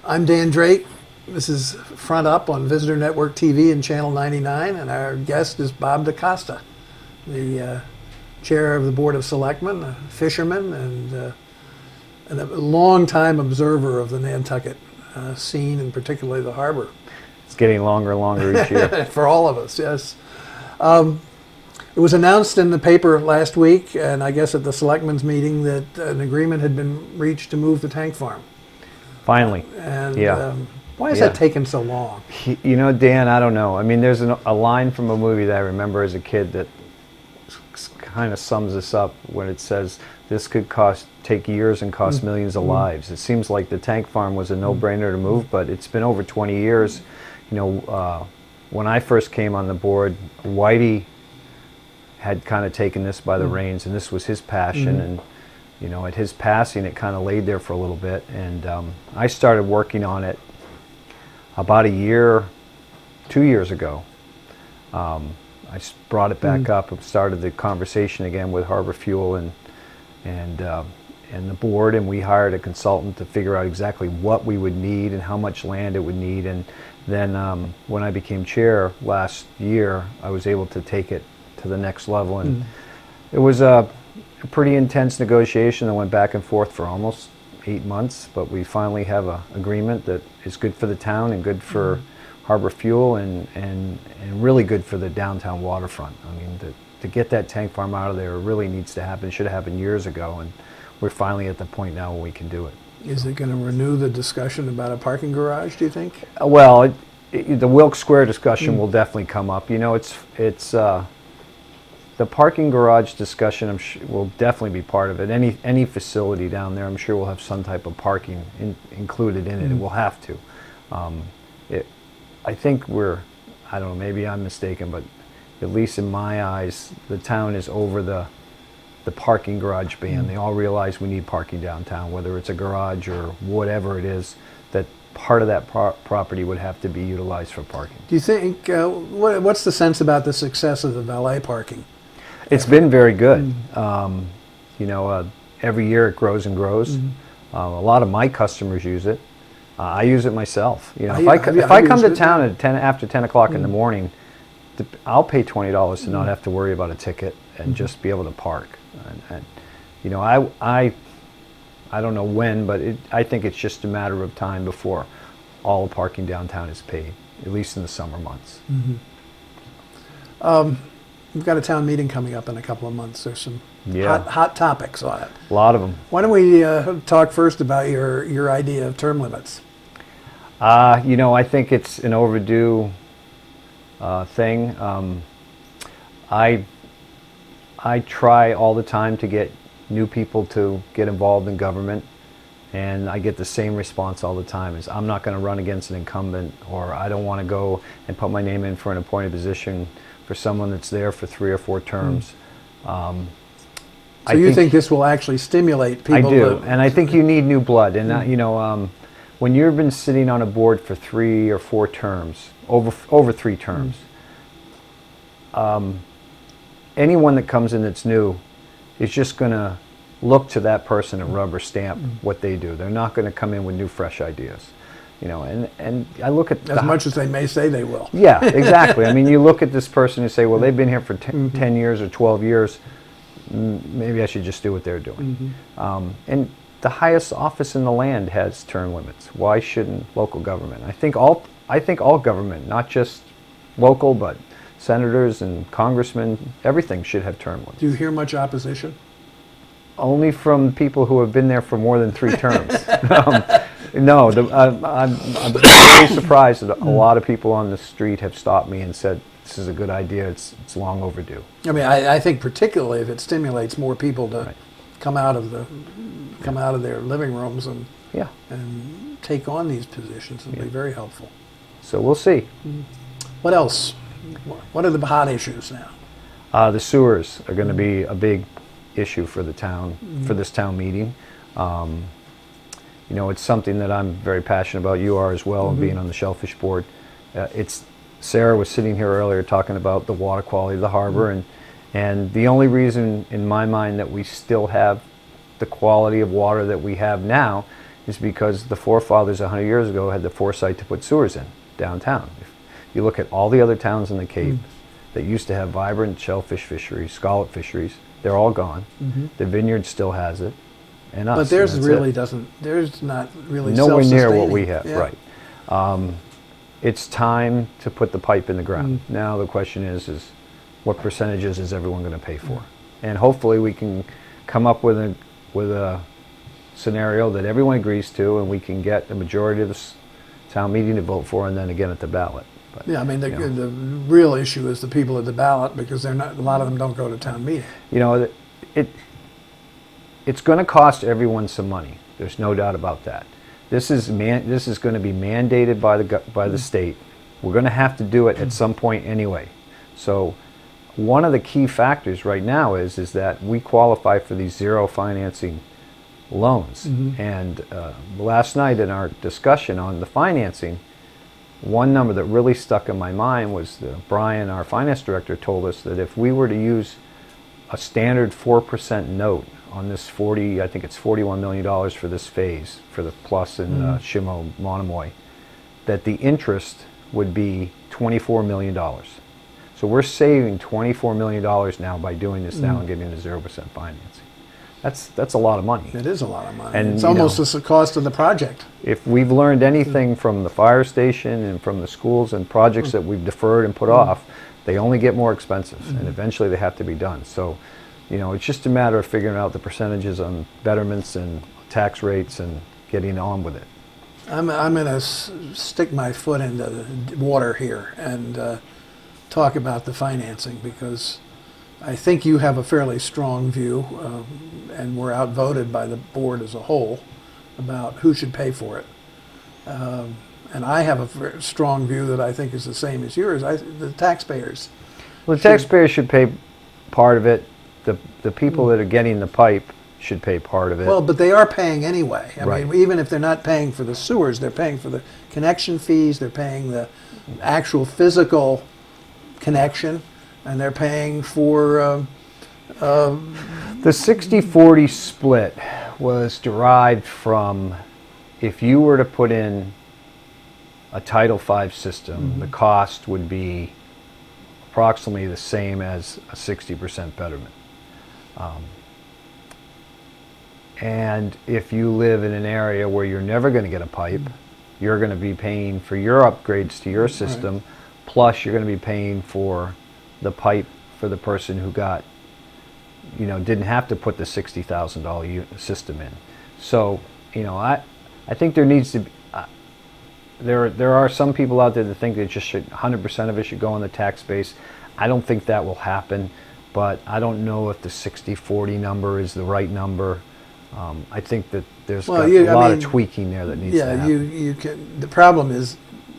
I'm Dan Drake. This is Front Up on Visitor Network TV and Channel 99, and our guest is Bob DeCosta, the chair of the Board of Selectmen, a fisherman, and a longtime observer of the Nantucket scene, and particularly the harbor. It's getting longer and longer each year. For all of us, yes. It was announced in the paper last week, and I guess at the Selectmen's meeting, that an agreement had been reached to move the tank farm. Finally. And yeah. Why has that taken so long? You know, Dan, I don't know. I mean, there's a line from a movie that I remember as a kid that kind of sums this up when it says, this could take years and cost millions of lives. It seems like the tank farm was a no-brainer to move, but it's been over 20 years. You know, when I first came on the board, Whitey had kind of taken this by the reins, and this was his passion. And you know, at his passing, it kind of laid there for a little bit. And I started working on it about 2 years ago. I brought it back up and started the conversation again with Harbor Fuel and the board, and we hired a consultant to figure out exactly what we would need and how much land it would need. And then when I became chair last year, I was able to take it to the next level, and it was a pretty intense negotiation that went back and forth for almost 8 months, but we finally have an agreement that is good for the town and good for Harbor Fuel and really good for the downtown waterfront. I mean, to get that tank farm out of there really needs to happen. It should have happened years ago, and we're finally at the point now where we can do it. Is it going to renew the discussion about a parking garage, do you think? Well, the Wilkes Square discussion will definitely come up. You know, it's the parking garage discussion will definitely be part of it. Any facility down there, I'm sure, will have some type of parking included in it. It will have to. I think I don't know, maybe I'm mistaken, but at least in my eyes, the town is over the parking garage ban. They all realize we need parking downtown, whether it's a garage or whatever it is, that part of that property would have to be utilized for parking. Do you think, what's the sense about the success of the valet parking? It's been very good. You know, every year it grows and grows. A lot of my customers use it. I use it myself. You know, if I come to town at after 10 o'clock in the morning, I'll pay $20 to not have to worry about a ticket and just be able to park. And you know, I don't know when, but I think it's just a matter of time before all the parking downtown is paid, at least in the summer months. We've got a town meeting coming up in a couple of months. There's some hot topics on it. A lot of them. Why don't we talk first about your idea of term limits? You know, I think it's an overdue thing. I try all the time to get new people to get involved in government, and I get the same response all the time: is I'm not going to run against an incumbent, or I don't want to go and put my name in for an appointed position for someone that's there for 3 or 4 terms. So you think this will actually stimulate people? I do, and I think you need new blood. And you know, when you've been sitting on a board for 3 or 4 terms, over 3 terms, anyone that comes in that's new is just going to look to that person and rubber stamp what they do. They're not going to come in with new, fresh ideas. You know, and I look at as much as they may say they will. Yeah, exactly. I mean, you look at this person and say, well, they've been here for 10 years or 12 years. Maybe I should just do what they're doing. And the highest office in the land has term limits. Why shouldn't local government? I think all government, not just local, but senators and congressmen, everything should have term limits. Do you hear much opposition? Only from people who have been there for more than 3 terms. No, I'm very surprised that a lot of people on the street have stopped me and said, this is a good idea, it's long overdue. I mean, I think particularly if it stimulates more people to come out of their living rooms and take on these positions, it'll be very helpful. So we'll see. What else? What are the hot issues now? The sewers are going to be a big issue for the town, for this town meeting. You know, it's something that I'm very passionate about. You are as well, being on the Shellfish Board. Sarah was sitting here earlier talking about the water quality of the harbor, and the only reason in my mind that we still have the quality of water that we have now is because the forefathers 100 years ago had the foresight to put sewers in downtown. If you look at all the other towns in the Cape that used to have vibrant shellfish fisheries, scallop fisheries, they're all gone. The vineyard still has it, and us. But theirs and that's really it. doesn't, theirs not really Nowhere near what self-sustaining. we have, Yeah. right. It's time to put the pipe in the ground. Now the question is what percentages is everyone going to pay for? And hopefully we can come up with a scenario that everyone agrees to, and we can get the majority of the town meeting to vote for, and then again at the ballot. But, Yeah, I mean, you know. the real issue is the people at the ballot, because they're not, a lot of them don't go to town meeting. You know, it's going to cost everyone some money. There's no doubt about that. This is going to be mandated by the state. We're going to have to do it at some point anyway. So one of the key factors right now is that we qualify for these zero financing loans. And last night in our discussion on the financing, one number that really stuck in my mind was that Brian, our finance director, told us that if we were to use a standard 4% note on this I think it's $41 million for this phase, for the plus in Shimo Monomoy, that the interest would be $24 million. So we're saving $24 million now by doing this now and getting the 0% financing. That's a lot of money. It is a lot of money. And, It's you almost know, the cost of the project. If we've learned anything from the fire station and from the schools and projects that we've deferred and put off, they only get more expensive, and eventually they have to be done. So, you know, it's just a matter of figuring out the percentages on betterments and tax rates and getting on with it. I'm going to stick my foot into the water here and talk about the financing, because I think you have a fairly strong view, and we're outvoted by the board as a whole about who should pay for it. And I have a very strong view that I think is the same as yours. The taxpayers. Well, the taxpayers should pay part of it. The people that are getting the pipe should pay part of it. Well, but they are paying anyway. I Right. mean, even if they're not paying for the sewers, they're paying for the connection fees, they're paying the actual physical connection, and they're paying for The 60-40 split was derived from, if you were to put in a Title V system, the cost would be approximately the same as a 60% betterment. And if you live in an area where you're never going to get a pipe, you're going to be paying for your upgrades to your system, plus you're going to be paying for the pipe for the person who got, you know, didn't have to put the $60,000 system in. So, you know, I think there needs to be, there are some people out there that think that just 100% of it should go on the tax base. I don't think that will happen, but I don't know if the 60-40 number is the right number. I think that there's a lot of tweaking there that needs to happen. you can. The problem is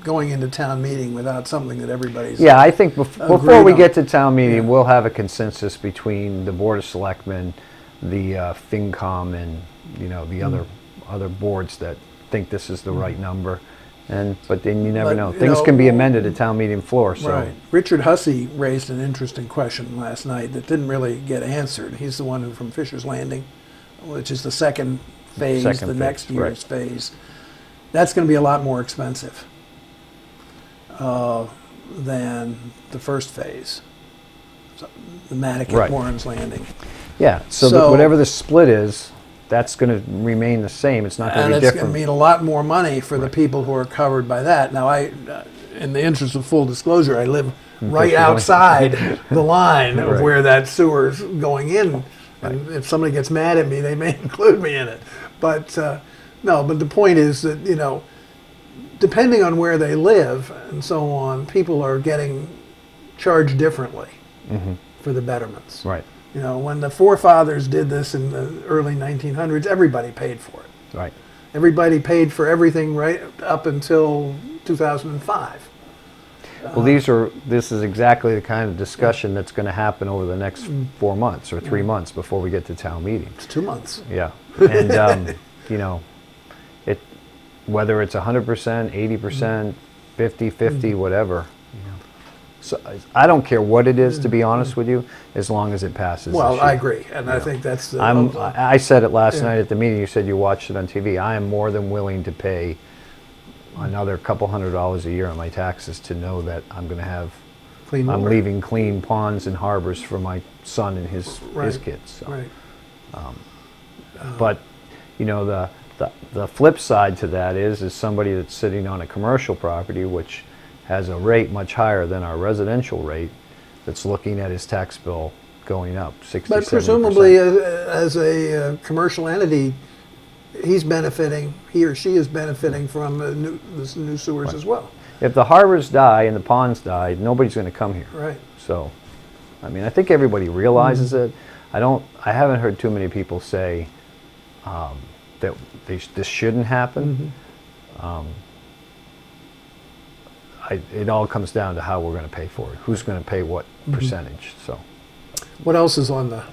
going into town meeting without something that everybody's. Yeah, I think before agreed we on. get to town meeting, we'll have a consensus between the Board of Selectmen, the FinCom, and, you know, the other boards that think this is the right number. But then you never But, know. you Things know, can be amended at town meeting floor. So Right. Richard Hussey raised an interesting question last night that didn't really get answered. He's the one from Fisher's Landing, which is the second phase, Second the phase, next year's right. phase. That's going to be a lot more expensive than the first phase, so the Matic Right. at Warren's Landing. yeah, So- whatever the split is, that's going to remain the same. It's not going And to be it's going different. to mean a lot more money for the people who are covered by that. Now, in the interest of full disclosure, I live right Fisher's Landing. outside the line of Right. where that sewer's going in. And if somebody gets mad at me, they may include me in it. But no, but the point is that, you know, depending on where they live and so on, people are getting charged differently for the betterments. Right, You know, when the forefathers did this in the early 1900s, everybody paid for it. right. Everybody paid for everything right up until 2005. Well, this is exactly the kind of discussion that's going to happen over the next 4 months or 3 months before we get to town meeting. It's 2 months. Yeah, and you know, whether it's 100%, 80%, 50-50, whatever. You know. So I don't care what it is, to be honest with you, as long as it passes. Well, this year. I agree, and I think that's the. I said it last Yeah. night at the meeting. You said you watched it on TV. I am more than willing to pay another couple $100 a year on my taxes to know that I'm going to have. Clean I'm water. leaving clean ponds and harbors for my son and his Right. kids. So. Right. But you know, the flip side to that is somebody that's sitting on a commercial property which has a rate much higher than our residential rate, that's looking at his tax bill going up 60, But 70%. presumably, as a commercial entity, he's benefiting. He or she is benefiting from this new sewers as well. If the harbors die and the ponds die, nobody's going to come here. Right. So, I mean, I think everybody realizes it. I haven't heard too many people say that this shouldn't happen. It all comes down to how we're going to pay for it. Who's going to pay what percentage? So, What else is on the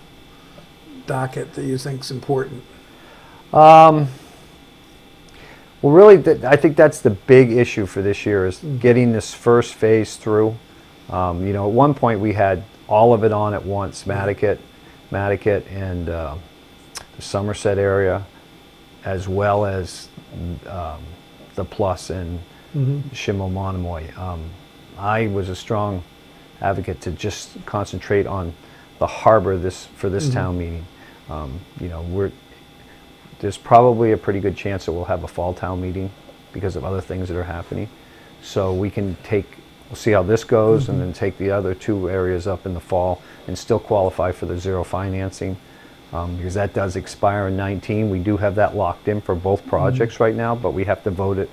docket that you think is important? well, really, I think that's the big issue for this year is getting this first phase through. You know, at one point we had all of it on at once, Matticat and the Somerset area, as well as the Plus and Shimo-Monomoy. I was a strong advocate to just concentrate on the harbor for this town meeting. You know, there's probably a pretty good chance that we'll have a fall town meeting because of other things that are happening. So we'll see how this goes and then take the other two areas up in the fall and still qualify for the zero financing. Because that does expire in 19. We do have that locked in for both projects right now, but we have to vote it,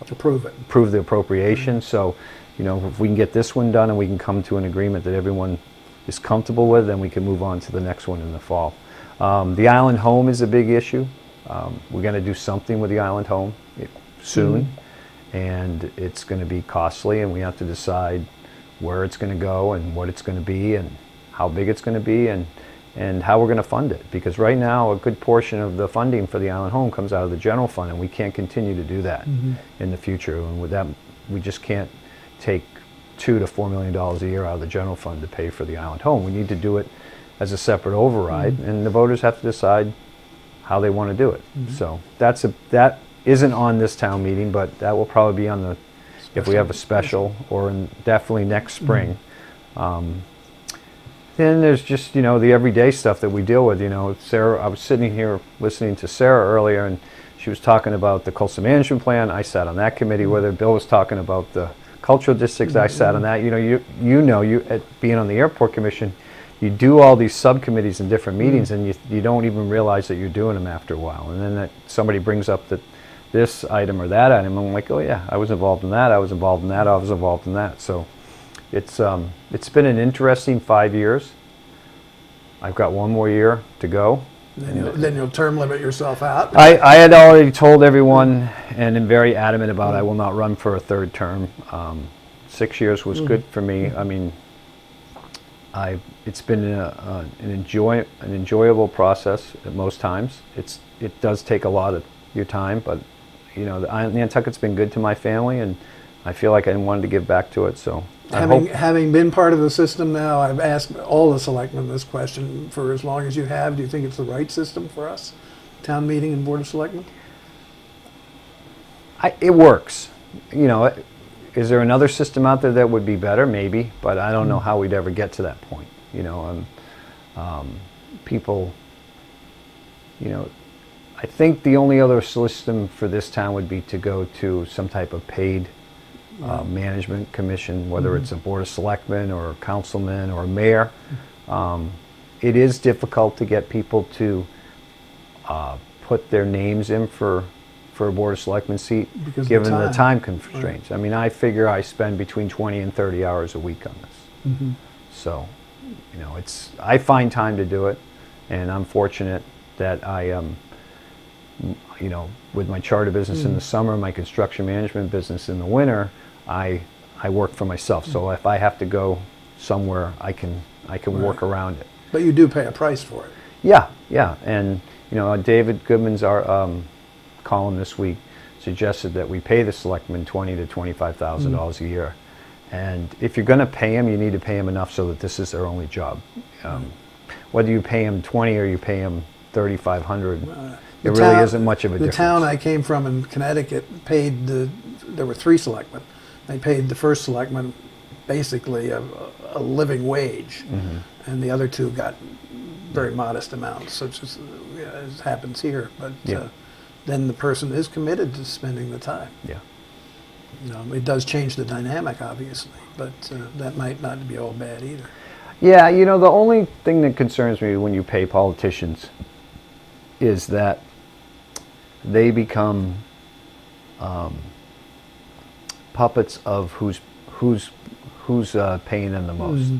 Approve it. approve the appropriation. So, you know, if we can get this one done and we can come to an agreement that everyone is comfortable with, then we can move on to the next one in the fall. The island home is a big issue. We're going to do something with the island home soon, and it's going to be costly, and we have to decide where it's going to go and what it's going to be and how big it's going to be and how we're going to fund it. Because right now, a good portion of the funding for the island home comes out of the general fund, and we can't continue to do that in the future. And with that, we just can't take $2 to $4 million a year out of the general fund to pay for the island home. We need to do it as a separate override, and the voters have to decide how they want to do it. So that isn't on this town meeting, but that will probably be on the if we have a special or definitely next spring. Then there's just, you know, the everyday stuff that we deal with. You know, Sarah, I was sitting here listening to Sarah earlier, and she was talking about the coastal management plan. I sat on that committee. Whether Bill was talking about the cultural districts, I sat on that. You know, you at being on the airport commission, you do all these subcommittees and different meetings, and you don't even realize that you're doing them after a while. And then somebody brings up this item or that item, and I'm like, oh yeah, I was involved in that. I was involved in that. I was involved in that. So. It's been an interesting 5 years. I've got one more year to go. Then you'll term limit yourself out. I had already told everyone and am very adamant about I will not run for a third term. 6 years was good for me. I mean, it's been an enjoyable process at most times. It does take a lot of your time, but you know, Nantucket's been good to my family, and I feel like I wanted to give back to it. So. Having been part of the system now, I've asked all the selectmen this question for as long as you have. Do you think it's the right system for us? Town meeting and Board of Selectmen? It works. You know, is there another system out there that would be better? Maybe, but I don't know how we'd ever get to that point. You know, people, you know, I think the only other system for this town would be to go to some type of paid management commission, whether it's a board of selectmen or a councilman or a mayor. It is difficult to get people to put their names in for a board of selectmen seat, Because of given the the time. time constraints. I mean, I figure I spend between 20 and 30 hours a week on this. So, you know, I find time to do it, and I'm fortunate that I you know, with my charter business in the summer, my construction management business in the winter, I work for myself. So if I have to go somewhere, I can work around it. But you do pay a price for it. Yeah, and you know, David Goodman's our column this week suggested that we pay the selectmen $20,000 to $25,000 a year, And if you're going to pay them, you need to pay them enough so that this is their only job. Whether you pay them 20 or you pay them 3,500, it really isn't much of a difference. The town I came from in Connecticut paid there were 3 selectmen. They paid the first selectman basically a living wage, and the other 2 got very modest amounts, such as happens here. But then the person is committed to spending the time. Yeah. It does change the dynamic, obviously, but that might not be all bad either. Yeah, the only thing that concerns me when you pay politicians is that they become puppets of who's paying them the most.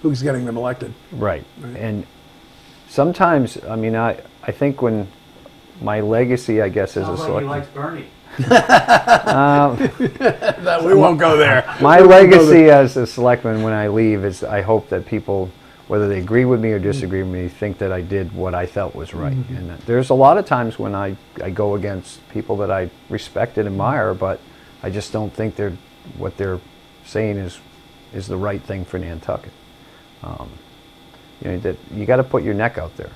Who's getting them elected? Right. And sometimes, I think when my legacy, I guess, as a selectman. He likes Bernie. We won't go there. My legacy as a selectman when I leave is I hope that people, whether they agree with me or disagree with me, think that I did what I felt was right. And there's a lot of times when I go against people that I respect and admire, but I just don't think what they're saying is the right thing for Nantucket. That you got to put your neck out there.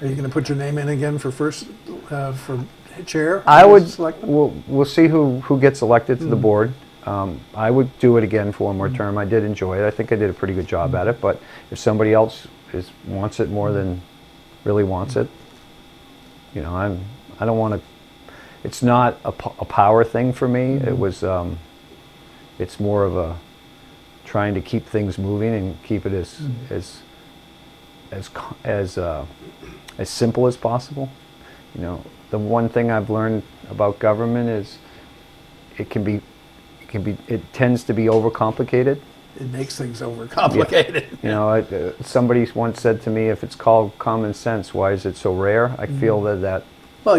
Are you going to put your name in again for first for chair? I would. We'll see who gets elected to the board. I would do it again for one more term. I did enjoy it. I think I did a pretty good job at it. But if somebody else wants it more than really wants it, I don't want to. It's not a power thing for me. It was. It's more of a trying to keep things moving and keep it as simple as possible. The one thing I've learned about government is it tends to be overcomplicated. It makes things overcomplicated. Yeah. Somebody once said to me, if it's called common sense, why is it so rare? I feel that. Well,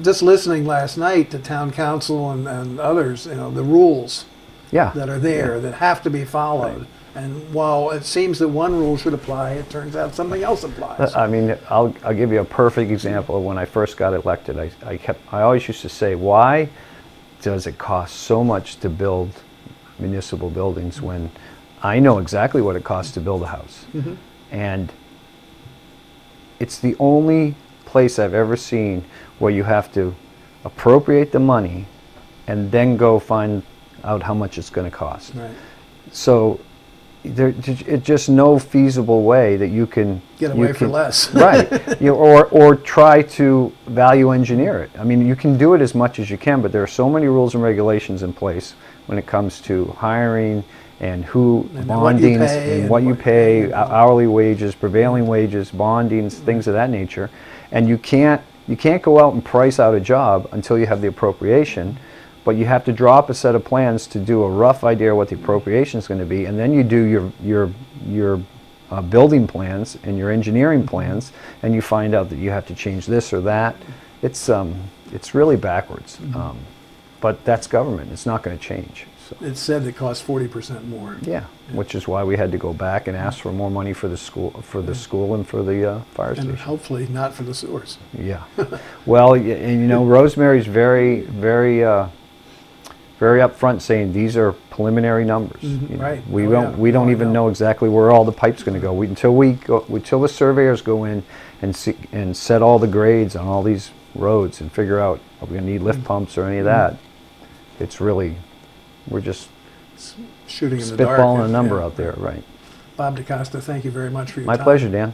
just listening last night to town council and others, the rules that are there that have to be followed. Right. And while it seems that one rule should apply, it turns out something else applies. I'll give you a perfect example of when I first got elected. I always used to say, why does it cost so much to build municipal buildings when I know exactly what it costs to build a house? And it's the only place I've ever seen where you have to appropriate the money and then go find out how much it's going to cost. Right. So it's just no feasible way that you can get away for less. Right. Or try to value engineer it. You can do it as much as you can, but there are so many rules and regulations in place when it comes to hiring and bonding and what you pay, hourly wages, prevailing wages, bonding, things of that nature. And you can't go out and price out a job until you have the appropriation. But you have to draw up a set of plans to do a rough idea of what the appropriation is going to be, and then you do your building plans and your engineering plans, and you find out that you have to change this or that. It's really backwards, but that's government. It's not going to change. So. It's said it costs 40% more. Yeah, which is why we had to go back and ask for more money for the school, and for the fire station. And hopefully not for the sewers. Yeah. Well, and Rosemary's very upfront saying these are preliminary numbers. Right. We don't even know exactly where all the pipe's going to go. Until the surveyors go in and set all the grades on all these roads and figure out are we going to need lift pumps or any of that. It's really we're just shooting in the dark. Spitballing a number out there, right? Bob DeCosta, thank you very much for your time. My pleasure, Dan.